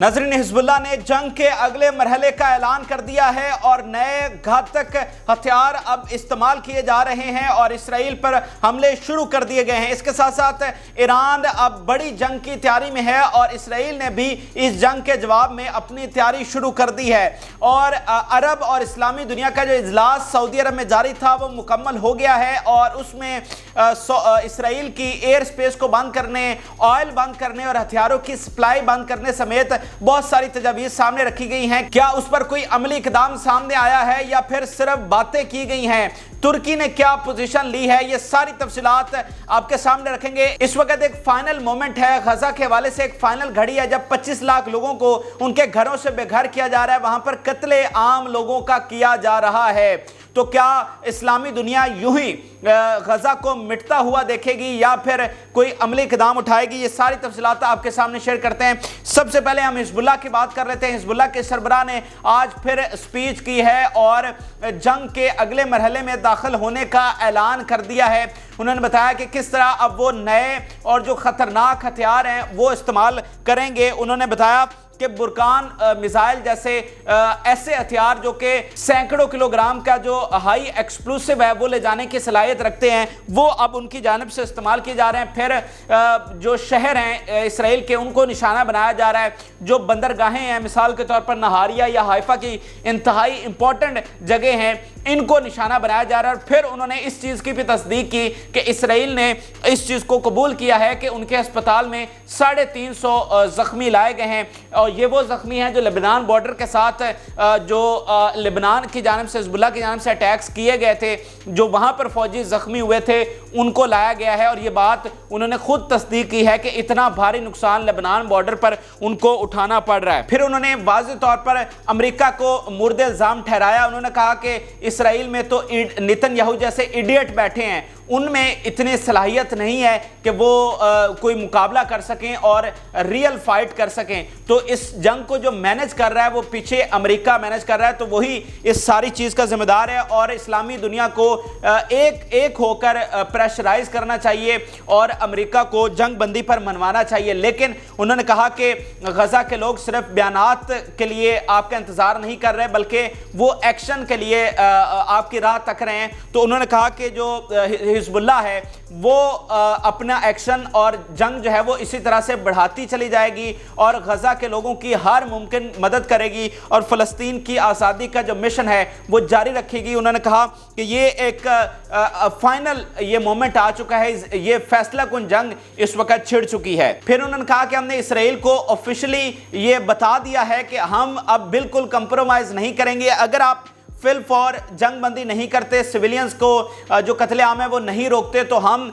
नाज़रीन, हिज़्बुल्लाह ने जंग के अगले मरहले का ऐलान कर दिया है और नए घातक हथियार अब इस्तेमाल किए जा रहे हैं और इसराइल पर हमले शुरू कर दिए गए हैं। इसके साथ साथ ईरान अब बड़ी जंग की तैयारी में है और इसराइल ने भी इस जंग के जवाब में अपनी तैयारी शुरू कर दी है। और अरब और इस्लामी दुनिया का जो इजलास सऊदी अरब में जारी था वो मुकम्मल हो गया है और उसमें इसराइल की एयर स्पेस को बंद करने, ऑयल बंद करने और हथियारों की सप्लाई बंद करने समेत बहुत सारी तजावीज़ सामने रखी गई हैं। क्या उस पर कोई अमली इक़दाम सामने आया है या फिर सिर्फ बातें की गई हैं? तुर्की ने क्या पोजीशन ली है, ये सारी तफसीलात आपके सामने रखेंगे। इस वक्त एक फाइनल मोमेंट है, गजा के हवाले से एक फाइनल घड़ी है जब 25 लाख लोगों को उनके घरों से बेघर किया जा रहा है, वहां पर कत्ले आम लोगों का किया जा रहा है। तो क्या इस्लामी दुनिया यूं ही गजा को मिटता हुआ देखेगी या फिर कोई अमली इक़दाम उठाएगी? ये सारी तफसीलात आपके सामने शेयर करते हैं। सबसे पहले हम हिज़्बुल्लाह की बात कर लेते हैं। हिज़्बुल्लाह के सरबराह ने आज फिर स्पीच की है और जंग के अगले मरहले में दाखिल होने का ऐलान कर दिया है। उन्होंने बताया कि किस तरह अब वो नए और जो ख़तरनाक हथियार हैं वो इस्तेमाल करेंगे। उन्होंने बताया कि बुरकान मिसाइल जैसे ऐसे हथियार जो कि सैकड़ों किलोग्राम का जो हाई एक्सप्लोसिव है वो ले जाने की सलाहियत रखते हैं, वो अब उनकी जानिब से इस्तेमाल किए जा रहे हैं। फिर जो शहर हैं इसराइल के उनको निशाना बनाया जा रहा है। जो बंदरगाहें हैं मिसाल के तौर पर नहारिया या हाइफा की इंतहाई इंपॉर्टेंट जगह हैं, इनको निशाना बनाया जा रहा है। और फिर उन्होंने इस चीज़ की भी तस्दीक की कि इसराइल ने इस चीज़ को कबूल किया है कि उनके अस्पताल में 350 ज़ख्मी लाए गए हैं और ये वो ज़ख्मी हैं जो लेबनान बॉर्डर के साथ जो लेबनान की जानिब से हिज़्बुल्लाह की जानिब से अटैक्स किए गए थे, जो वहाँ पर फौजी ज़ख्मी हुए थे, उनको लाया गया है। और ये बात उन्होंने खुद तस्दीक की है कि इतना भारी नुकसान लेबनान बॉर्डर पर उनको उठाना पड़ रहा है। फिर उन्होंने वाज़ेह तौर पर अमेरिका को मुर्द इल्ज़ाम ठहराया। उन्होंने कहा कि इसराइल में तो नेतन्याहू जैसे इडियट बैठे हैं, उनमें इतनी सलाहियत नहीं है कि वो कोई मुकाबला कर सकें और रियल फाइट कर सकें। तो इस जंग को जो मैनेज कर रहा है वो पीछे अमेरिका मैनेज कर रहा है, तो वही इस सारी चीज़ का जिम्मेदार है। और इस्लामी दुनिया को एक एक होकर प्रेशराइज करना चाहिए और अमेरिका को जंग बंदी पर मनवाना चाहिए। लेकिन उन्होंने कहा कि गजा के लोग सिर्फ बयानात के लिए आपका इंतज़ार नहीं कर रहे बल्कि वो एक्शन के लिए आपकी राह तक रहे हैं। तो उन्होंने कहा कि जो हिज़्बुल्लाह है वो अपना एक्शन और जंग जो है वो इसी तरह से बढ़ाती चली जाएगी और गजा के लोगों की हर मुमकिन मदद करेगी और फ़लस्तीन की आज़ादी का जो मिशन है वो जारी रखेगी। उन्होंने कहा कि ये एक फाइनल ये मोमेंट आ चुका है, ये फैसला कुन जंग इस वक्त छिड़ चुकी है। फिर उन्होंने कहा कि हमने इसराइल को ऑफिशियली ये बता दिया है कि हम अब बिल्कुल कंप्रोमाइज़ नहीं करेंगे। अगर आप फिल फॉर जंग बंदी नहीं करते, सिविलियंस को जो कत्लेआम है वो नहीं रोकते, तो हम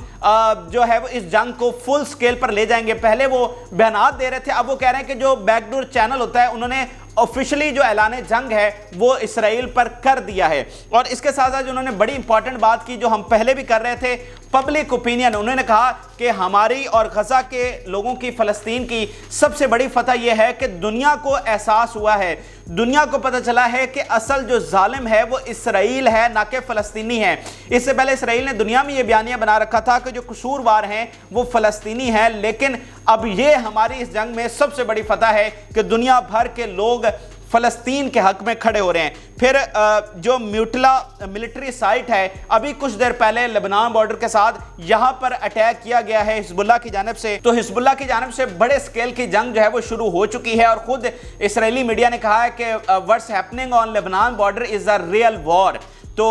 जो है वो इस जंग को फुल स्केल पर ले जाएंगे। पहले वो बयानात दे रहे थे, अब वो कह रहे हैं कि जो बैकडोर चैनल होता है उन्होंने ऑफिशियली जो ऐलान जंग है वो इसराइल पर कर दिया है। और इसके साथ साथ उन्होंने बड़ी इंपॉर्टेंट बात की जो हम पहले भी कर रहे थे, पब्लिक ओपिनियन। उन्होंने कहा कि हमारी और गजा के लोगों की, फ़लस्तीन की सबसे बड़ी फतह यह है कि दुनिया को एहसास हुआ है, दुनिया को पता चला है कि असल जो जालिम है वो इसराइल है, ना कि फ़लस्तीनी है। इससे पहले इसराइल ने दुनिया में ये बयानिया बना रखा था कि जो कसूरवार हैं वो फ़लस्तीनी हैं, लेकिन अब ये हमारी इस जंग में सबसे बड़ी फतह है कि दुनिया भर के लोग फ़लस्तीन के हक में खड़े हो रहे हैं। फिर जो म्यूटला मिलिट्री साइट है, अभी कुछ देर पहले लेबनान बॉर्डर के साथ यहाँ पर अटैक किया गया है हिज़्बुल्लाह की जानिब से। तो हिज़्बुल्लाह की जानिब से बड़े स्केल की जंग जो है वो शुरू हो चुकी है और खुद इसराइली मीडिया ने कहा है कि what's happening on Lebanon border is a real war. तो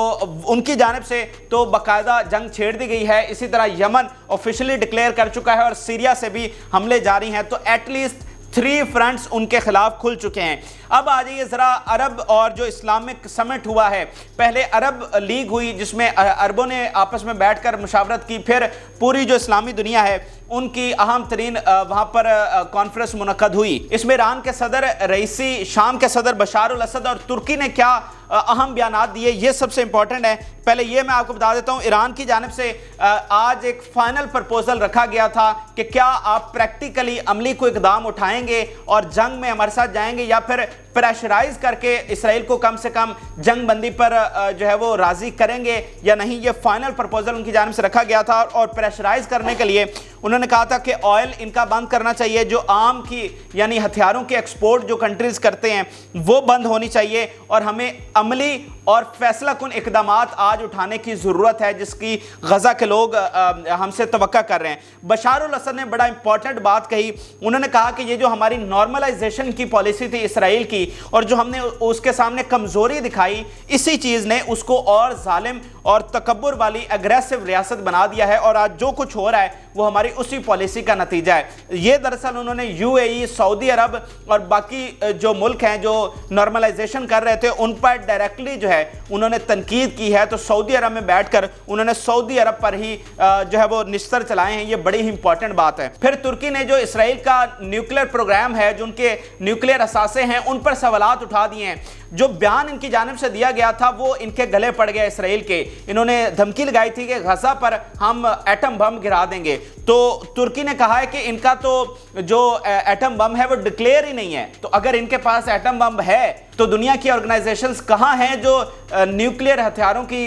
उनकी जानिब से तो बाकायदा जंग छेड़ दी गई है। इसी तरह यमन ऑफिशियली डिक्लेयर कर चुका है और सीरिया से भी हमले जारी हैं। तो एटलीस्ट 3 फ्रंट्स उनके खिलाफ खुल चुके हैं। अब आ जाइए ज़रा अरब और जो इस्लामिक समिट हुआ है। पहले अरब लीग हुई जिसमें अरबों ने आपस में बैठकर मुशावरत की, फिर पूरी जो इस्लामी दुनिया है उनकी अहम तरीन वहाँ पर कॉन्फ्रेंस मुनक्कद हुई। इसमें ईरान के सदर रईसी, शाम के सदर बशार अल असद और तुर्की ने क्या अहम बयानात दिए, ये सबसे इंपॉर्टेंट है पहले ये मैं आपको बता देता हूं, ईरान की जानिब से आज एक फाइनल प्रपोजल रखा गया था कि क्या आप प्रैक्टिकली अमली कोई इकदाम उठाएंगे और जंग में हमारे साथ जाएंगे, या फिर प्रेशराइज करके इसराइल को कम से कम जंग बंदी पर जो है वो राजी करेंगे या नहीं। ये फाइनल प्रपोजल उनकी जानिब से रखा गया था और प्रेशराइज करने के लिए उन्होंने कहा था कि ऑयल इनका बंद करना चाहिए, जो आम की यानी हथियारों की एक्सपोर्ट जो कंट्रीज करते हैं वो बंद होनी चाहिए, और हमें अमली और फैसला कुन इकदामात आज उठाने की ज़रूरत है जिसकी गज़ा के लोग हमसे तवक्का कर रहे हैं। बशार अल असद ने बड़ा इंपॉर्टेंट बात कही, उन्होंने कहा कि ये जो हमारी नॉर्मलाइजेशन की पॉलिसी थी इसराइल की और जो हमने उसके सामने कमज़ोरी दिखाई, इसी चीज़ ने उसको और जालिम और तकब्बुर वाली एग्रेसिव रियासत बना दिया है, और आज जो कुछ हो रहा है वो हमारी उसी पॉलिसी का नतीजा है। ये दरअसल उन्होंने यूएई, सऊदी अरब और बाकी जो मुल्क हैं जो नॉर्मलाइजेशन कर रहे थे उन पर डायरेक्टली जो है उन्होंने तनकीद की है। तो सऊदी अरब में बैठकर उन्होंने सऊदी अरब पर ही जो है वो निश्तर चलाए हैं, ये बड़ी ही इंपॉर्टेंट बात है। फिर तुर्की ने जो इसराइल का न्यूक्लियर प्रोग्राम है, जो उनके न्यूक्लियर असासे हैं, उन पर सवालात उठा दिए हैं। जो बयान इनकी जानिब से दिया गया था वो इनके गले पड़ गया इसराइल के। इन्होंने धमकी लगाई थी कि गजा पर हम एटम बम गिरा देंगे। तो तुर्की ने कहा है कि इनका तो जो एटम बम है वो डिक्लेयर ही नहीं है। तो अगर इनके पास एटम बम है तो दुनिया की ऑर्गेनाइजेशंस कहाँ हैं जो न्यूक्लियर हथियारों की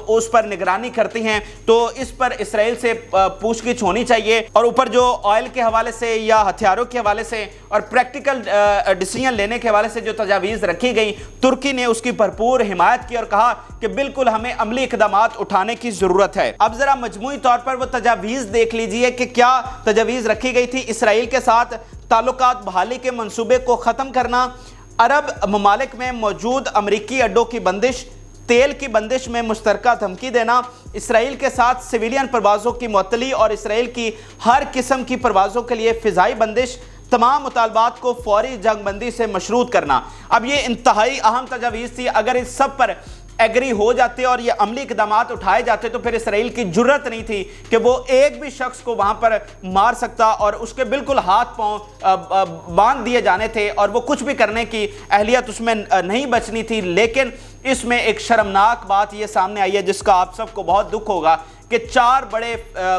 उस पर निगरानी करती हैं। तो इस पर इसराइल से पूछगिछ होनी चाहिए। और ऊपर जो ऑयल के हवाले से या हथियारों के हवाले से और प्रैक्टिकल डिसीजन लेने के हवाले से जो तजावीज़ रखी गई, तुर्की ने उसकी भरपूर हिमायत की और कहा कि बिल्कुल हमें अमली इकदामात उठाने की ज़रूरत है। अब ज़रा मजमूई तौर पर वो तजावीज़ देख लीजिए कि क्या तजावीज़ रखी गई थी। इसराइल के साथ ताल्लुकात बहाली के मंसूबे को ख़त्म करना, अरब ममालिक में मौजूद अमरीकी अड्डों की बंदिश, तेल की बंदिश में मुश्तरका धमकी देना, इसराइल के साथ सिविलियन परवाज़ों की मुअत्तली और इसराइल की हर किस्म की परवाज़ों के लिए फ़िज़ाई बंदिश, तमाम मुतालबात को फौरी जंगबंदी से मशरूत करना। अब ये इंतहाई अहम तजावीज़ थी। अगर इस सब पर एग्री हो जाते और ये अमली इकदामात उठाए जाते तो फिर इसराइल की जुर्रत नहीं थी कि वो एक भी शख्स को वहाँ पर मार सकता, और उसके बिल्कुल हाथ पांव बांध दिए जाने थे और वो कुछ भी करने की अहलियत उसमें नहीं बचनी थी। लेकिन इसमें एक शर्मनाक बात ये सामने आई है जिसका आप सबको बहुत दुख होगा कि 4 बड़े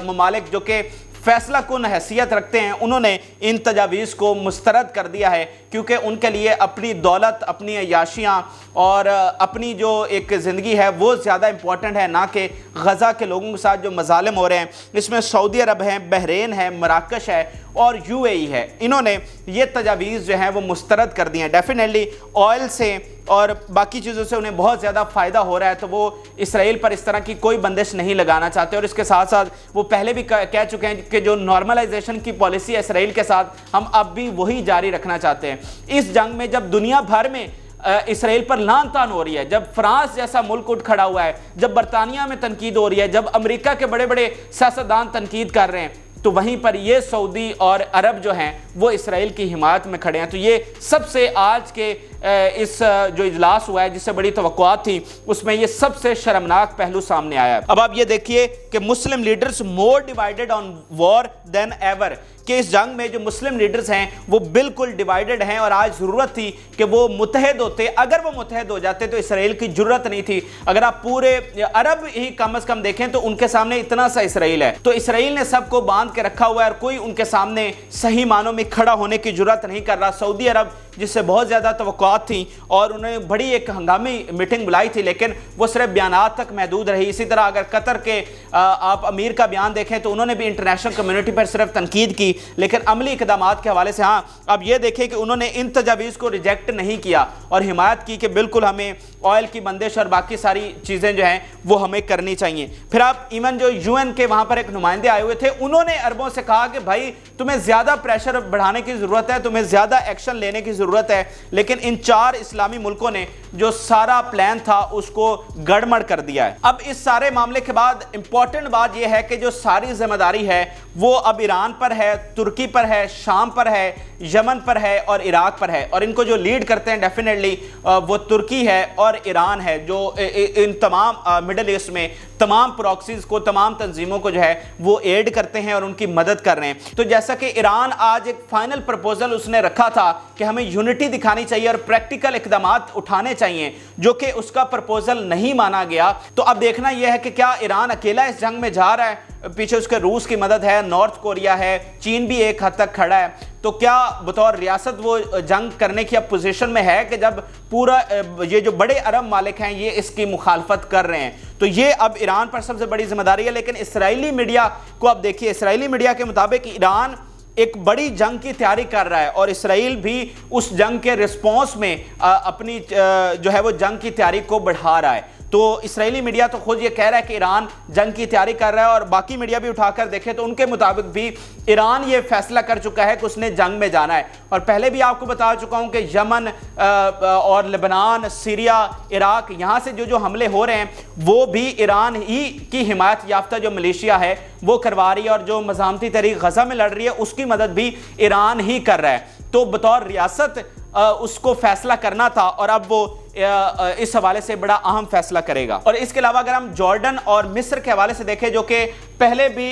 ममालिक जो कि फैसला कुन हैसियत रखते हैं, उन्होंने इन तजावीज़ को मुस्तरद कर दिया है, क्योंकि उनके लिए अपनी दौलत, अपनी अयाशियाँ और अपनी जो एक ज़िंदगी है वो ज़्यादा इंपॉर्टेंट है, ना कि गज़ा के लोगों के साथ जो मज़ालिम हो रहे हैं। इसमें सऊदी अरब है, बहरीन है, मराकश है और यूएई है। इन्होंने ये तजावीज़ जो हैं वो मुस्तरद कर दी हैं। डेफिनेटली ऑयल से और बाकी चीज़ों से उन्हें बहुत ज़्यादा फ़ायदा हो रहा है, तो वो इसराइल पर इस तरह की कोई बंदिश नहीं लगाना चाहते। और इसके साथ साथ वो पहले भी कह चुके हैं कि जो नॉर्मलाइजेशन की पॉलिसी है इसराइल के साथ, हम अब भी वही जारी रखना चाहते हैं। इस जंग में जब दुनिया भर में इसराइल पर लान तान हो रही है, जब फ्रांस जैसा मुल्क उठ खड़ा हुआ है, जब बरतानिया में तनकीद हो रही है, जब अमेरिका के बड़े बड़े सियासतदान तनकीद कर रहे हैं, तो वहीं पर ये सऊदी और अरब जो हैं वो इसराइल की हिमायत में खड़े हैं। तो ये सबसे आज के इस जो इजलास हुआ है जिससे बड़ी तवक्कुआत थी, उसमें ये सबसे शर्मनाक पहलू सामने आया है। अब आप ये देखिए कि मुस्लिम leaders more divided on war then ever, कि इस जंग में जो मुस्लिम लीडर्स हैं वो बिल्कुल डिवाइडेड हैं और आज ज़रूरत थी कि वो मुत्तहद होते। अगर वो मुत्तहद हो जाते तो इसराइल की ज़रूरत नहीं थी। अगर आप पूरे अरब ही कम अज़ कम देखें तो उनके सामने इतना सा इसराइल है, तो इसराइल ने सबको बांध के रखा हुआ है और कोई उनके सामने सही मानों में खड़ा होने की ज़रूरत नहीं कर रहा। सऊदी अरब जिससे बहुत ज़्यादा तवक्कुआत थी और उन्होंने बड़ी एक हंगामी मीटिंग बुलाई थी, लेकिन वो सिर्फ बयानात तक महदूद रही। इसी तरह अगर कतर के आप अमीर का बयान देखें तो उन्होंने भी इंटरनेशनल कम्युनिटी पर सिर्फ तनकीद की, लेकिन अमली इक़दामात के हवाले से हाँ, अब ये देखें कि उन्होंने इन तजावीज़ को रिजेक्ट नहीं किया और हिमायत की कि बिल्कुल हमें ऑयल की बंदिश और बाकी सारी चीज़ें जो हैं वो हमें करनी चाहिए। फिर आप इवन जो यूएन के वहाँ पर एक नुमाइंदे आए हुए थे, उन्होंने अरबों से कहा कि भाई तुम्हें ज़्यादा प्रेशर बढ़ाने की ज़रूरत है, तुम्हें ज़्यादा एक्शन लेने की ज़रूरत है। लेकिन इन 4 इस्लामी मुल्कों ने जो सारा प्लान था उसको गड़बड़ कर दिया है। अब इस सारे मामले के बाद इंपॉर्टेंट बात यह है कि जो सारी जिम्मेदारी है वो अब ईरान पर है, तुर्की पर है, शाम पर है, यमन पर है और इराक पर है। और इनको जो लीड करते हैं डेफिनेटली वो तुर्की है और ईरान है, जो इन तमाम मिडल ईस्ट में तमाम प्रॉक्सीज को, तमाम तंजीमों को जो है वो एड करते हैं और उनकी मदद कर रहे हैं। तो जैसा कि ईरान आज एक फाइनल प्रपोजल उसने रखा था कि हमें यूनिटी दिखानी चाहिए और प्रैक्टिकल इकदामात उठाने चाहिए, जो कि उसका प्रपोजल नहीं माना गया। तो अब देखना यह है कि क्या ईरान अकेला इस जंग में जा रहा है, पीछे उसके रूस की मदद है, नॉर्थ कोरिया है, चीन भी एक हद तक खड़ा है। तो क्या बतौर रियासत वो जंग करने की अब पोजीशन में है कि जब पूरा ये जो बड़े अरब मालिक हैं ये इसकी मुखालफत कर रहे हैं? तो ये अब ईरान पर सबसे बड़ी जिम्मेदारी है। लेकिन इसराइली मीडिया को अब देखिए, इसराइली मीडिया के मुताबिक ईरान एक बड़ी जंग की तैयारी कर रहा है और इसराइल भी उस जंग के रिस्पॉन्स में अपनी जो है वो जंग की तैयारी को बढ़ा रहा है। तो इसराइली मीडिया तो खुद ये कह रहा है कि ईरान जंग की तैयारी कर रहा है, और बाकी मीडिया भी उठाकर देखे तो उनके मुताबिक भी ईरान ये फैसला कर चुका है कि उसने जंग में जाना है। और पहले भी आपको बता चुका हूं कि यमन और लेबनान, सीरिया, इराक, यहाँ से जो हमले हो रहे हैं वो भी ईरान ही की हिमायत याफ्ता जो मलेशिया है वो करवा रही है, और जो मज़ामती तहरीक गज़ा में लड़ रही है उसकी मदद भी ईरान ही कर रहा है। तो बतौर रियासत उसको फैसला करना था और अब वो इस हवाले से बड़ा अहम फैसला करेगा। और इसके अलावा अगर हम जॉर्डन और मिस्र के हवाले से देखें, जो कि पहले भी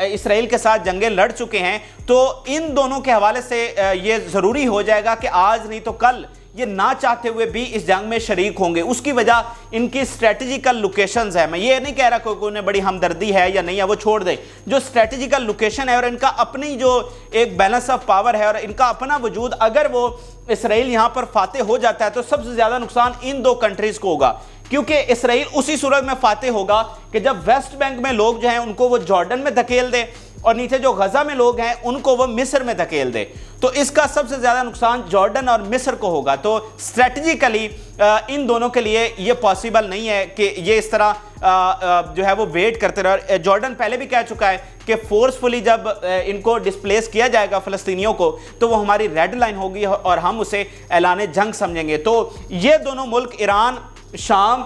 इसराइल के साथ जंगें लड़ चुके हैं, तो इन दोनों के हवाले से ये ज़रूरी हो जाएगा कि आज नहीं तो कल ये ना चाहते हुए भी इस जंग में शरीक होंगे। उसकी वजह इनकी स्ट्रेटेजिकल लोकेशंस है। मैं ये नहीं कह रहा कोई उन्हें बड़ी हमदर्दी है या नहीं है, वो छोड़ दे। जो स्ट्रेटेजिकल लोकेशन है और इनका अपनी जो एक बैलेंस ऑफ पावर है और इनका अपना वजूद, अगर वो इसराइल यहाँ पर फाते हो जाता है तो सबसे ज़्यादा नुकसान इन दो कंट्रीज़ को होगा, क्योंकि इसराइल उसी सूरत में फाते होगा कि जब वेस्ट बैंक में लोग जो हैं उनको वो जॉर्डन में धकेल दे और नीचे जो गजा में लोग हैं उनको वो मिस्र में धकेल दे। तो इसका सबसे ज्यादा नुकसान जॉर्डन और मिस्र को होगा। तो स्ट्रेटजिकली इन दोनों के लिए ये पॉसिबल नहीं है कि ये इस तरह जो है वो वेट करते रहे। जॉर्डन पहले भी कह चुका है कि फोर्सफुली जब इनको डिस्प्लेस किया जाएगा फ़लस्तीनियों को तो वो हमारी रेड लाइन होगी और हम उसे ऐलान जंग समझेंगे। तो ये दोनों मुल्क ईरान, शाम,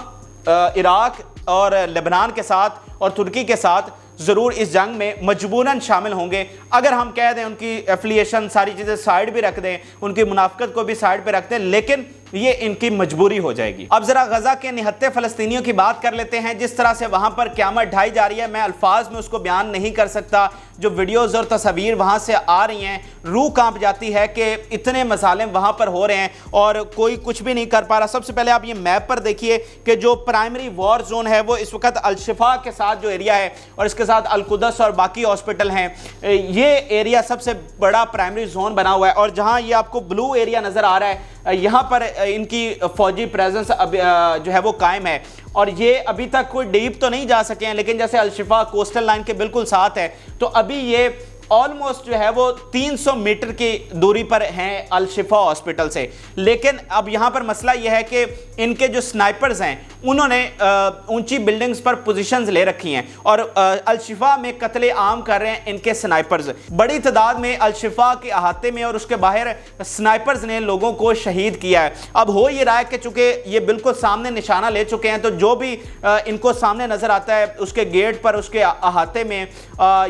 इराक और लेबनान के साथ और तुर्की के साथ ज़रूर इस जंग में मजबूरन शामिल होंगे। अगर हम कह दें उनकी एफिलिएशन सारी चीज़ें साइड भी रख दें, उनकी मुनाफकत को भी साइड पे रख दें, लेकिन ये इनकी मजबूरी हो जाएगी। अब ज़रा गज़ा के निहत्ते फ़लस्तीनियों की बात कर लेते हैं। जिस तरह से वहाँ पर क़यामत ढाई जा रही है, मैं अल्फाज में उसको बयान नहीं कर सकता। जो वीडियोज़ और तस्वीर वहाँ से आ रही हैं, रूह कांप जाती है कि इतने मसाले वहाँ पर हो रहे हैं और कोई कुछ भी नहीं कर पा रहा। सबसे पहले आप ये मैप पर देखिए कि जो प्राइमरी वॉर जोन है वो इस वक्त अल-शिफा के साथ जो एरिया है और इसके साथ अल-कुदस और बाकी हॉस्पिटल हैं, ये एरिया सबसे बड़ा प्राइमरी जोन बना हुआ है। और जहाँ ये आपको ब्लू एरिया नज़र आ रहा है, यहाँ पर इनकी फौजी प्रेजेंस अब जो है वो कायम है। और ये अभी तक कोई डीप तो नहीं जा सके हैं, लेकिन जैसे अल-शिफा कोस्टल लाइन के बिल्कुल साथ है, तो अभी ये ऑलमोस्ट जो है वो 300 मीटर की दूरी पर हैं अल-शिफा हॉस्पिटल से। लेकिन अब यहाँ पर मसला यह है कि इनके जो स्नाइपर्स हैं उन्होंने ऊंची बिल्डिंग्स पर पोजीशंस ले रखी हैं और अल-शिफा में कत्ले आम कर रहे हैं इनके स्नाइपर्स। बड़ी तादाद में अल-शिफा के अहाते में और उसके बाहर स्नाइपर्स ने लोगों को शहीद किया है। अब हो ये रहा है कि चूँकि ये बिल्कुल सामने निशाना ले चुके हैं, तो जो भी इनको सामने नज़र आता है उसके गेट पर, उसके अहाते में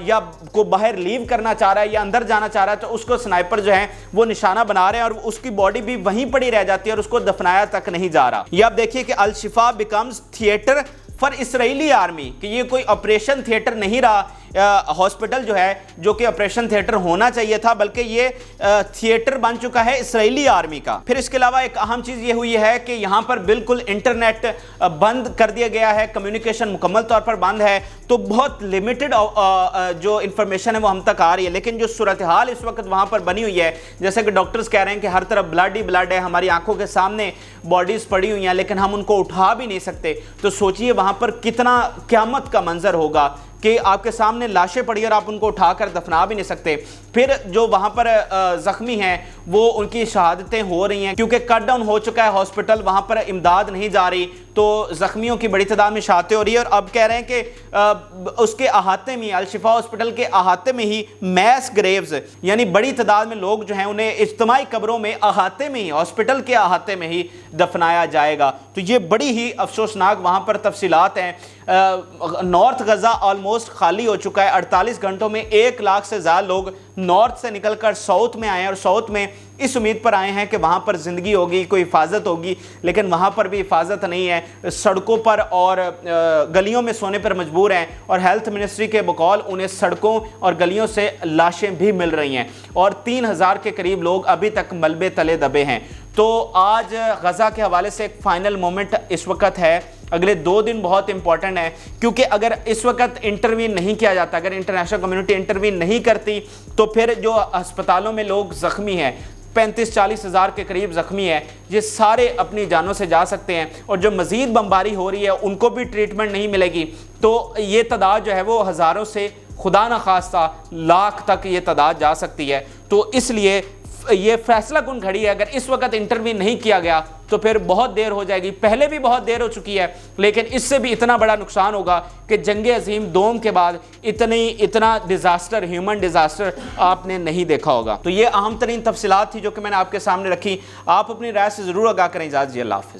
या को बाहर लीव करना चाह रहा है या अंदर जाना चाह रहा है, तो उसको स्नाइपर जो है वो निशाना बना रहे हैं और उसकी बॉडी भी वहीं पड़ी रह जाती है और उसको दफनाया तक नहीं जा रहा। ये आप देखिए कि Al-Shifa becomes theatre for Israeli army, कि ये कोई ऑपरेशन थिएटर नहीं रहा हॉस्पिटल जो है, जो कि ऑपरेशन थिएटर होना चाहिए था, बल्कि ये थिएटर बन चुका है इसराइली आर्मी का। फिर इसके अलावा एक अहम चीज़ ये हुई है कि यहाँ पर बिल्कुल इंटरनेट बंद कर दिया गया है, कम्युनिकेशन मुकम्मल तौर पर बंद है। तो बहुत लिमिटेड जो इन्फॉर्मेशन है वो हम तक आ रही है। लेकिन जो सूरत हाल इस वक्त वहाँ पर बनी हुई है, जैसे कि डॉक्टर्स कह रहे हैं कि हर तरफ ब्लड ही ब्लड है, हमारी आंखों के सामने बॉडीज़ पड़ी हुई हैं लेकिन हम उनको उठा भी नहीं सकते। तो सोचिए वहाँ पर कितना क़यामत का मंजर होगा कि आपके सामने लाशें पड़ी और आप उनको उठाकर दफना भी नहीं सकते। फिर जो वहाँ पर ज़ख्मी हैं वो उनकी शहादतें हो रही हैं क्योंकि कट डाउन हो चुका है हॉस्पिटल, वहाँ पर इमदाद नहीं जा रही, तो ज़ख्मियों की बड़ी तादाद में शहादतें हो रही है। और अब कह रहे हैं कि उसके अहाते में, अल-शिफा हॉस्पिटल के अहाते में ही मैस ग्रेव्स, यानी बड़ी तादाद में लोग जो हैं उन्हें इज्तिमाई कब्रों में अहाते में ही, हॉस्पिटल के अहाते में ही दफनाया जाएगा। तो ये बड़ी ही अफसोसनाक वहाँ पर तफसीलात हैं। नॉर्थ गज़ा ऑलमोस्ट खाली हो चुका है। 48 घंटों में 1 लाख से ज़्यादा लोग नॉर्थ से निकलकर साउथ में आए हैं और साउथ में इस उम्मीद पर आए हैं कि वहाँ पर ज़िंदगी होगी, कोई हिफाजत होगी, लेकिन वहाँ पर भी हिफाजत नहीं है। सड़कों पर और गलियों में सोने पर मजबूर हैं और हेल्थ मिनिस्ट्री के बकौल उन्हें सड़कों और गलियों से लाशें भी मिल रही हैं और 3000 के करीब लोग अभी तक मलबे तले दबे हैं। तो आज गज़ा के हवाले से एक फ़ाइनल मोमेंट इस वक्त है। अगले 2 दिन बहुत इंपॉर्टेंट है, क्योंकि अगर इस वक्त इंटरवीन नहीं किया जाता, अगर इंटरनेशनल कम्युनिटी इंटरवीन नहीं करती, तो फिर जो अस्पतालों में लोग ज़ख्मी हैं, 35-40 हज़ार के करीब ज़ख्मी है, ये सारे अपनी जानों से जा सकते हैं और जो मज़ीद बमबारी हो रही है उनको भी ट्रीटमेंट नहीं मिलेगी। तो ये तादाद जो है वो हज़ारों से खुदा न खास्ता लाख तक ये तादाद जा सकती है। तो इसलिए ये फैसला कुन घड़ी है, अगर इस वक्त इंटरव्यू नहीं किया गया तो फिर बहुत देर हो जाएगी। पहले भी बहुत देर हो चुकी है, लेकिन इससे भी इतना बड़ा नुकसान होगा कि जंगे अजीम दोम के बाद इतना डिज़ास्टर, ह्यूमन डिज़ास्टर आपने नहीं देखा होगा। तो ये अहम तरीन तफसीलात थी जो कि मैंने आपके सामने रखी। आप अपनी राय से ज़रूर आगाह करें। इजाज़त, अल्लाह हाफ़िज़।